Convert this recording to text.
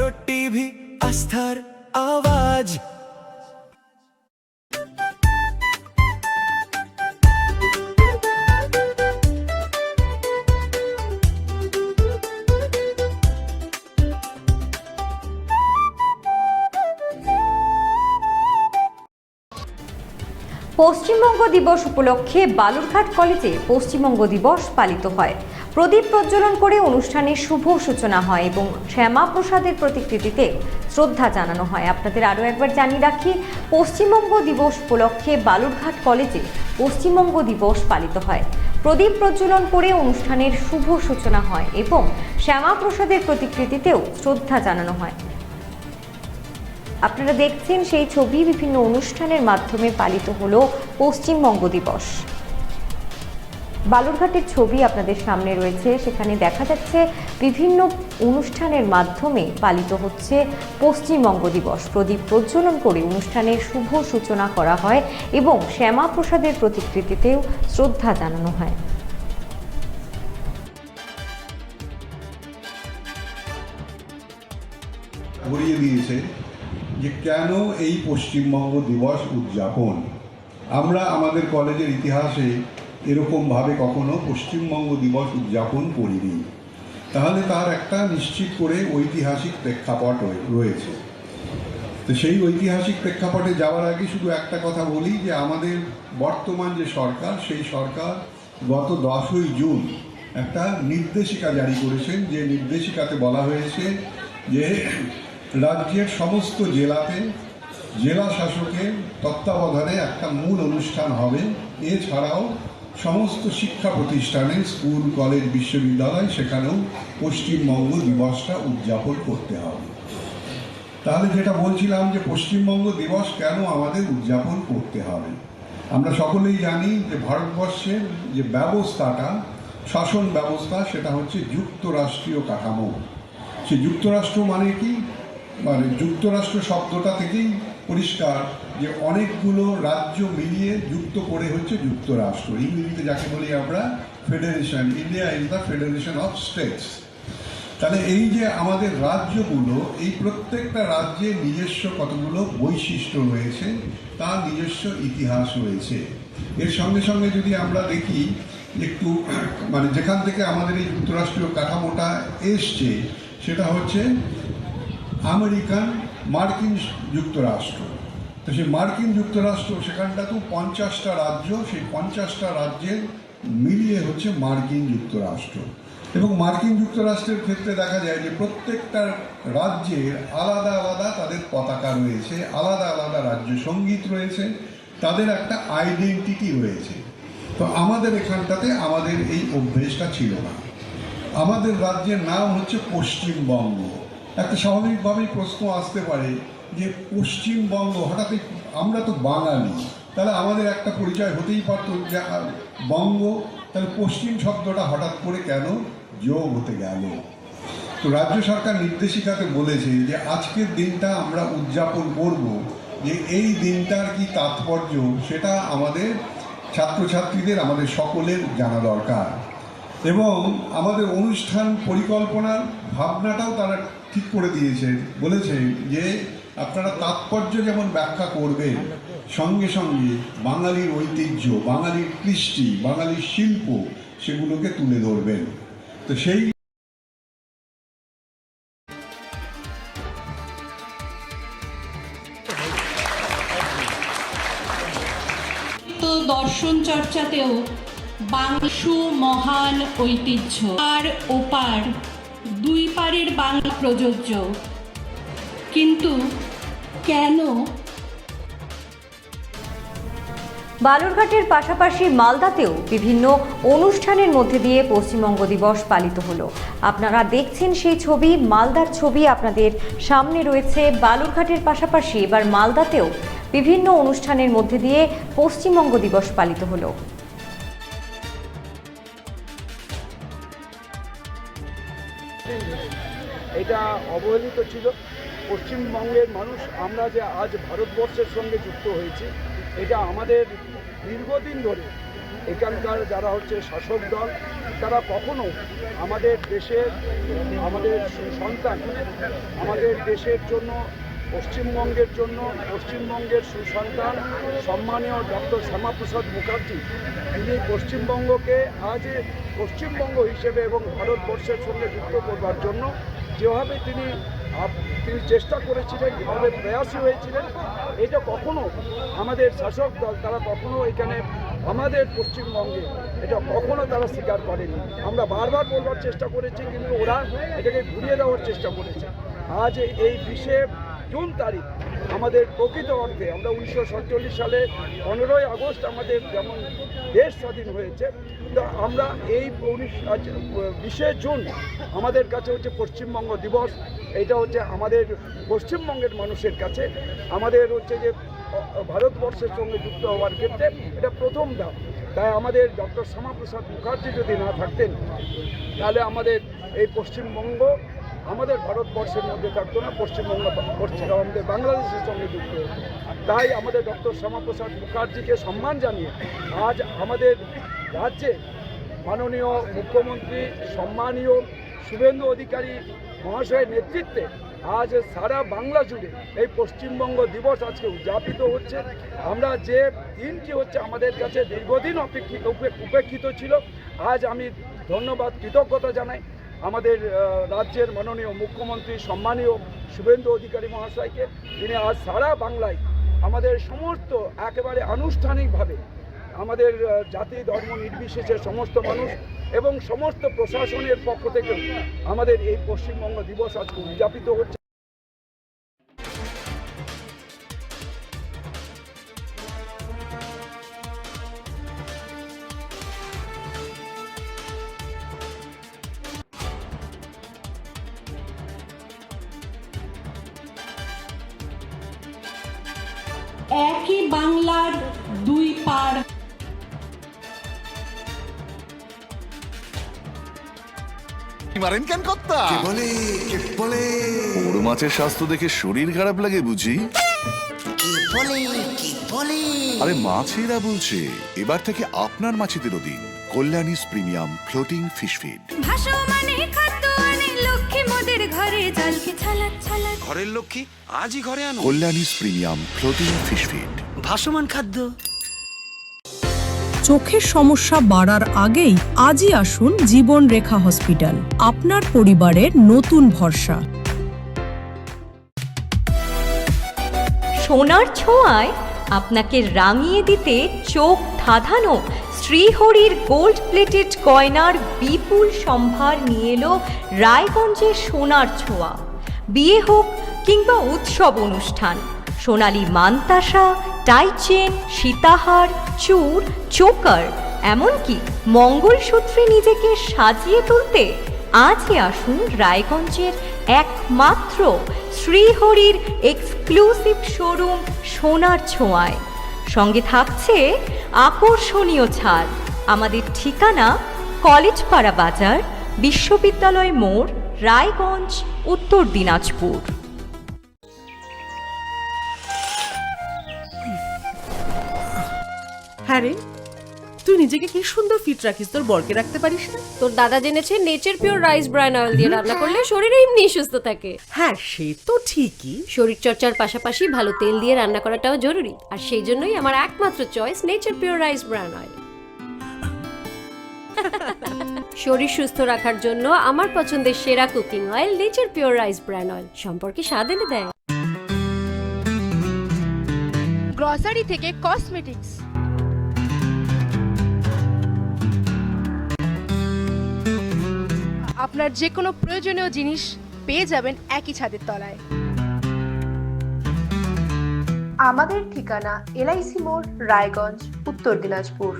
Bharat TV, আস্থার আওয়াজ। পশ্চিমবঙ্গ দিবস উপলক্ষে বালুরঘাট কলেজে পশ্চিমবঙ্গ দিবস পালিত হয়। প্রদীপ প্রজ্বলন করে অনুষ্ঠানের শুভ সূচনা হয় এবং শ্যামা প্রসাদের প্রতিকৃতিতে শ্রদ্ধা জানানো হয়। আপনাদের আরও একবার জানিয়ে রাখি, পশ্চিমবঙ্গ দিবস উপলক্ষে বালুরঘাট কলেজে পশ্চিমবঙ্গ দিবস পালিত হয়। প্রদীপ প্রজ্বলন করে অনুষ্ঠানের শুভ সূচনা হয় এবং শ্যামা প্রসাদের প্রতিকৃতিতেও শ্রদ্ধা জানানো হয়। আপনারা দেখছেন সেই ছবি। বিভিন্ন অনুষ্ঠানের মাধ্যমে পালিত হলো পশ্চিমবঙ্গ দিবস। বালুরঘাটের ছবি আপনাদের সামনে রয়েছে, সেখানে দেখা যাচ্ছে বিভিন্ন অনুষ্ঠানের মাধ্যমে পালিত হচ্ছে পশ্চিমবঙ্গ দিবস। প্রদীপ প্রজ্বলন করে অনুষ্ঠানের শুভ সূচনা করা হয় এবং শ্যামা প্রসাদের প্রতিকৃতিতেও শ্রদ্ধা জানানো হয়। ঘুরিয়ে দিয়েছে যে কেন এই পশ্চিমবঙ্গ দিবস উদযাপন। আমরা আমাদের কলেজের ইতিহাসে এরকমভাবে কখনো পশ্চিমবঙ্গ দিবস উদযাপন করিনি। তাহলে তার একটা নিশ্চিত করে ঐতিহাসিক প্রেক্ষাপট রয়েছে। তো সেই ঐতিহাসিক প্রেক্ষাপটে যাওয়ার আগে শুধু একটা কথা বলি যে আমাদের বর্তমান যে সরকার, সেই সরকার গত 10ই জুন একটা নির্দেশিকা জারি করেছেন। যে নির্দেশিকাতে বলা হয়েছে যে রাজ্যের সমস্ত জেলাতে জেলা শাসকের তত্ত্বাবধানে একটা মূল অনুষ্ঠান হবে। এছাড়াও সমস্ত শিক্ষা প্রতিষ্ঠানে, স্কুল, কলেজ, বিশ্ববিদ্যালয়, সেখানেও পশ্চিমবঙ্গ দিবসটা উদযাপন করতে হবে। তাহলে যেটা বলছিলাম যে পশ্চিমবঙ্গ দিবস কেন আমাদের উদযাপন করতে হবে, আমরা সকলেই জানি যে ভারতবর্ষের যে ব্যবস্থাটা, শাসন ব্যবস্থা, সেটা হচ্ছে যুক্তরাষ্ট্রীয় কাঠামো। সে যুক্তরাষ্ট্র মানে কি, মানে যুক্তরাষ্ট্র শব্দটা থেকেই পরিষ্কার যে অনেকগুলো রাজ্য মিলিয়ে যুক্ত করে হচ্ছে যুক্তরাষ্ট্র। ইংরেজিতে যাকে বলি আমরা federation. India is the federation of states. তাহলে এই যে আমাদের রাজ্যগুলো, এই প্রত্যেকটা রাজ্যের নিজস্ব কতগুলো বৈশিষ্ট্য রয়েছে, তার নিজস্ব ইতিহাস রয়েছে। এর সঙ্গে সঙ্গে যদি আমরা দেখি একটু, মানে যেখান থেকে আমাদের এই যুক্তরাষ্ট্রীয় কাঠামোটা এসছে, সেটা হচ্ছে মার্কিন যুক্তরাষ্ট্র। তো সেই মার্কিন যুক্তরাষ্ট্র, সেখানটা তো 50টা রাজ্য, সেই 50টা রাজ্যের মিলিয়ে হচ্ছে মার্কিন যুক্তরাষ্ট্র। এবং মার্কিন যুক্তরাষ্ট্রের ক্ষেত্রে দেখা যায় যে প্রত্যেকটা রাজ্যের আলাদা আলাদা তাদের পতাকা রয়েছে, আলাদা আলাদা রাজ্য সঙ্গীত রয়েছে, তাদের একটা আইডেন্টিটি রয়েছে। তো আমাদের এখানটাতে আমাদের এই অভ্যেসটা ছিল না। আমাদের রাজ্যের নাম হচ্ছে পশ্চিমবঙ্গ। একটা স্বাভাবিকভাবেই প্রশ্ন আসতে পারে যে পশ্চিমবঙ্গ, হঠাৎ আমরা তো বাঙালি, তাহলে আমাদের একটা পরিচয় হতেই পারত যে বঙ্গ, তাহলে পশ্চিম শব্দটা হঠাৎ করে কেন যোগ হতে গেল? তো রাজ্য সরকার নির্দেশিকাতে বলেছে যে আজকের দিনটা আমরা উদযাপন করব, যে এই দিনটার কি তাৎপর্য সেটা আমাদের ছাত্রছাত্রীদের, আমাদের সকলের জানা দরকার। এবং আমাদের অনুষ্ঠান পরিকল্পনার ভাবনাটাও তারা ঠিক করে দিয়েছে, বলেছে যে আপনারা তাৎপর্য যেমন ব্যাখ্যা করবেন, সঙ্গে সঙ্গে বাঙালির ঐতিহ্য, বাঙালির কৃষ্টি, বাঙালির শিল্প, সেগুলোকে তুলে ধরবেন। তো সেই দর্শন চর্চাতেও বাংশু মহান ঐতিহ্য, আর ওপার দুই পারের বাংলা প্রযোজ্য। কিন্তু কেন বালুরঘাটের পাশাপাশি মালদাতেও বিভিন্ন অনুষ্ঠানের মধ্যে দিয়ে পশ্চিমবঙ্গ দিবস পালিত হলো। আপনারা দেখছেন সেই ছবি, মালদার ছবি আপনাদের সামনে রয়েছে। বালুরঘাটের পাশাপাশি এবার মালদাতেও বিভিন্ন অনুষ্ঠানের মধ্যে দিয়ে পশ্চিমবঙ্গ দিবস পালিত হলো। এটা অবহেলিত ছিল। পশ্চিমবঙ্গের মানুষ আমরা যে আজ ভারতবর্ষের সঙ্গে যুক্ত হয়েছি, এটা আমাদের দীর্ঘদিন ধরে এখানকার যারা হচ্ছে শাসক দল, তারা কখনো আমাদের দেশের, আমাদের সুসন্তান, আমাদের দেশের জন্য, পশ্চিমবঙ্গের জন্য, পশ্চিমবঙ্গের সুসন্তান সম্মানীয় ডক্টর শ্যামাপ্রসাদ মুখার্জি, তিনি পশ্চিমবঙ্গকে আজ পশ্চিমবঙ্গ হিসেবে এবং ভারতবর্ষের সঙ্গে যুক্ত করবার জন্য যেভাবে তিনি চেষ্টা করেছিলেন, যেভাবে প্রয়াসী হয়েছিলেন, এটা কখনো আমাদের শাসক দল তারা কখনো এখানে আমাদের পশ্চিমবঙ্গে এটা কখনো তারা স্বীকার করেনি। আমরা বারবার বলবার চেষ্টা করেছি, কিন্তু ওরা এটাকে ঘুরিয়ে দেওয়ার চেষ্টা করেছে। আজ এই 20শে জুন তারিখ আমাদের প্রকৃত অর্থে আমরা 1947 সালে 15ই আগস্ট আমাদের যেমন দেশ স্বাধীন হয়েছে, তো আমরা এই 20শে জুন আমাদের কাছে হচ্ছে পশ্চিমবঙ্গ দিবস। এটা হচ্ছে আমাদের পশ্চিমবঙ্গের মানুষের কাছে আমাদের হচ্ছে যে ভারতবর্ষের সঙ্গে যুক্ত হওয়ার ক্ষেত্রে এটা প্রথম ধাপ। তাই আমাদের ডক্টর শ্যামাপ্রসাদ মুখার্জি যদি না থাকতেন, তাহলে আমাদের এই পশ্চিমবঙ্গ আমাদের ভারতবর্ষের মধ্যে থাকতো না, পশ্চিমবঙ্গ আমাদের বাংলাদেশের সঙ্গে যুক্ত হতো। তাই আমাদের ডক্টর শ্যামাপ্রসাদ মুখার্জিকে সম্মান জানিয়ে আজ আমাদের রাজ্যে মাননীয় মুখ্যমন্ত্রী সম্মানীয় শুভেন্দু অধিকারী মহাশয়ের নেতৃত্বে আজ সারা বাংলা জুড়ে এই পশ্চিমবঙ্গ দিবস আজকে উদযাপিত হচ্ছে। আমরা যে দিনটি হচ্ছে আমাদের কাছে দীর্ঘদিন উপেক্ষিত ছিল, আজ আমি ধন্যবাদ কৃতজ্ঞতা জানাই আমাদের রাজ্যের মাননীয় মুখ্যমন্ত্রী সম্মানীয় শুভেন্দু অধিকারী মহাশয়কে। তিনি আজ সারা বাংলায় আমাদের সমস্ত একেবারে আনুষ্ঠানিকভাবে আমাদের জাতি ধর্ম নির্বিশেষে সমস্ত মানুষ এবং সমস্ত প্রশাসনের পক্ষ থেকে আমাদের এই পশ্চিমবঙ্গ দিবস আজকে উদযাপিত হচ্ছে। একই বাংলার দুই পাড়, মারেন কেন কর্তা? বলে বড় মাছের স্বাস্থ্য দেখে শরীর খারাপ লাগে বুঝি? আরে মাছেরা বলছে, এবার থেকে আপনার মাছেদেরও দিন কল্যাণীস প্রিমিয়াম ফ্লোটিং ফিশ ফিড। ঘরের লক্ষ্মী আজই ঘরে আনো কল্যাণীস প্রিমিয়াম ফ্লোটিং ফিশ ফিড। ভাসমান খাদ্য। চোখের সমস্যা বাড়ার আগেই আজই আসুন জীবন রেখা হসপিটাল, আপনার পরিবারের নতুন ভরসা। সোনার ছোঁয়ায় আপনাকে রাঙিয়ে দিতে চোখ ধাঁধানো শ্রীহরির গোল্ড প্লেটেড গয়নার বিপুল সম্ভার নিয়ে এলো রায়গঞ্জের সোনার ছোঁয়া। বিয়ে হোক কিংবা উৎসব অনুষ্ঠান, সোনালী মানতাসা, টাইচেন, সীতাহার, চূড়, চোকার, এমনকি মঙ্গলসূত্রে নিজেকে সাজিয়ে তুলতে আজই আসুন রায়গঞ্জের একমাত্র শ্রীহরির এক্সক্লুসিভ শোরুম সোনার ছোঁয়ায়। সঙ্গে থাকছে আকর্ষণীয় ছাড়। আমাদের ঠিকানা কলেজপাড়া বাজার, বিশ্ববিদ্যালয় মোড়, রায়গঞ্জ, উত্তর দিনাজপুর। হ্যাঁ রে, তুই নিজেকে কি সুন্দর ফিট রাখিস, তোর বরকে রাখতে পারিস না? তোর দাদা জেনেছে nature pure rice bran oil দিয়ে রান্না করলে শরীর এমনি সুস্থ থাকে। হ্যাঁ সে তো ঠিকই, শরীর চর্চার পাশাপাশি ভালো তেল দিয়ে রান্না করাটাও জরুরি, আর সেই জন্যই আমার একমাত্র choice nature pure rice bran oil. শরীর সুস্থ রাখার জন্য আমার পছন্দের সেরা cooking oil nature pure rice bran oil, সম্পর্কে স্বাদ এনে দেয়। গ্রসারি থেকে কসমেটিক্স, আপনার যে কোনো প্রয়োজনীয় জিনিস পেয়ে যাবেন একই ছাদের তলায়। আমাদের ঠিকানা LIC মোড়, রায়গঞ্জ, উত্তর দিনাজপুর।